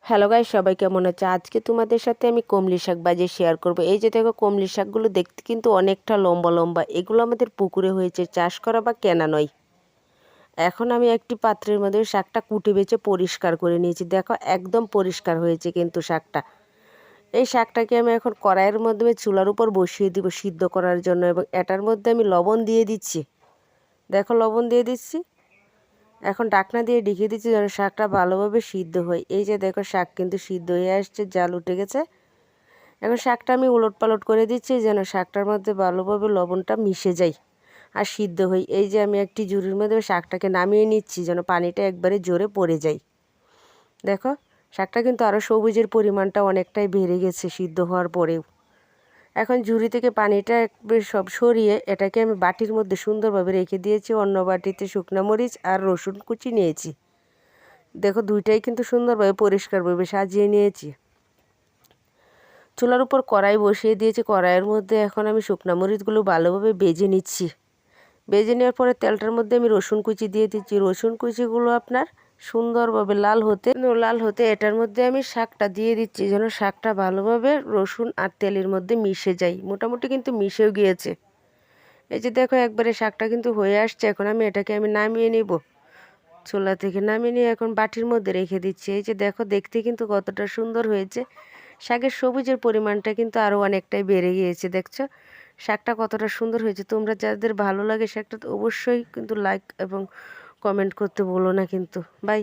Hello guys, সবাই কেমন আছে? আজকে তোমাদের সাথে আমি কমলি শাক ভাজি শেয়ার করব। এই যে দেখো, কমলি শাকগুলো দেখতে কিন্তু অনেকটা লম্বা লম্বা। এগুলো আমাদের পুকুরে হয়েছে, চাষ করা বা কেনা নয়। এখন আমি একটি পাত্রের মধ্যে শাকটা কুটে বেছে পরিষ্কার করে নিয়েছি। দেখো, একদম পরিষ্কার হয়েছে কিন্তু শাকটা। এই শাকটাকে আমি এখন কড়াইয়ের মাধ্যমে চুলার উপর বসিয়ে দিব সিদ্ধ করার জন্য, এবং এটার মধ্যে আমি লবণ দিয়ে দিচ্ছি। দেখো, লবণ দিয়ে দিচ্ছি। এখন ঢাকনা দিয়ে ঢেকে দিচ্ছি যেন শাকটা ভালোভাবে সিদ্ধ হয়। এই যে দেখো, শাক কিন্তু সিদ্ধ হয়ে আসছে, জাল উঠে গেছে। এখন শাকটা আমি উলট পালট করে দিচ্ছি যেন শাকটার মধ্যে ভালোভাবে লবণটা মিশে যায় আর সিদ্ধ হয়। এই যে আমি একটি ঝুড়ির মধ্যে শাকটাকে নামিয়ে নিচ্ছি যেন পানিটা একবারে জোরে পড়ে যায়। দেখো, শাকটা কিন্তু আরও সবুজের পরিমাণটা অনেকটাই বেড়ে গেছে সিদ্ধ হওয়ার পরেও। এখন ঝুড়ি থেকে পানিটা একবার সব সরিয়ে এটাকে আমি বাটির মধ্যে সুন্দরভাবে রেখে দিয়েছি। অন্য বাটিতে শুকনো মরিচ আর রসুন কুচি নিয়েছি। দেখো, দুইটাই কিন্তু সুন্দরভাবে পরিষ্কারভাবে সাজিয়ে নিয়েছি। চুলার উপর কড়াই বসিয়ে দিয়েছি। কড়াইয়ের মধ্যে এখন আমি শুকনো মরিচগুলো ভালোভাবে ভেজে নিচ্ছি। ভেজে নেওয়ার পরে তেলটার মধ্যে আমি রসুন কুচি দিয়ে দিচ্ছি। রসুন কুচিগুলো আপনার সুন্দরভাবে লাল হতে এটার মধ্যে আমি শাকটা দিয়ে দিচ্ছি যেন শাকটা ভালোভাবে রসুন আর তেলের মধ্যে মিশে যায়। মোটামুটি কিন্তু মিশেও গিয়েছে। এই যে দেখো, একবারে শাকটা কিন্তু হয়ে আসছে। এখন এটাকে নামিয়ে নিব। চুলা থেকে নামিয়ে নিয়ে এখন বাটির মধ্যে রেখে দিচ্ছি। এই যে দেখো, দেখতে কিন্তু কতটা সুন্দর হয়েছে। শাকের সবুজের পরিমাণটা কিন্তু আরও অনেকটাই বেড়ে গিয়েছে। দেখছো শাকটা কতটা সুন্দর হয়েছে। তোমরা যাদের ভালো লাগে শাকটা, তো অবশ্যই কিন্তু লাইক এবং কমেন্ট করতে বলো না কিন্তু। বাই।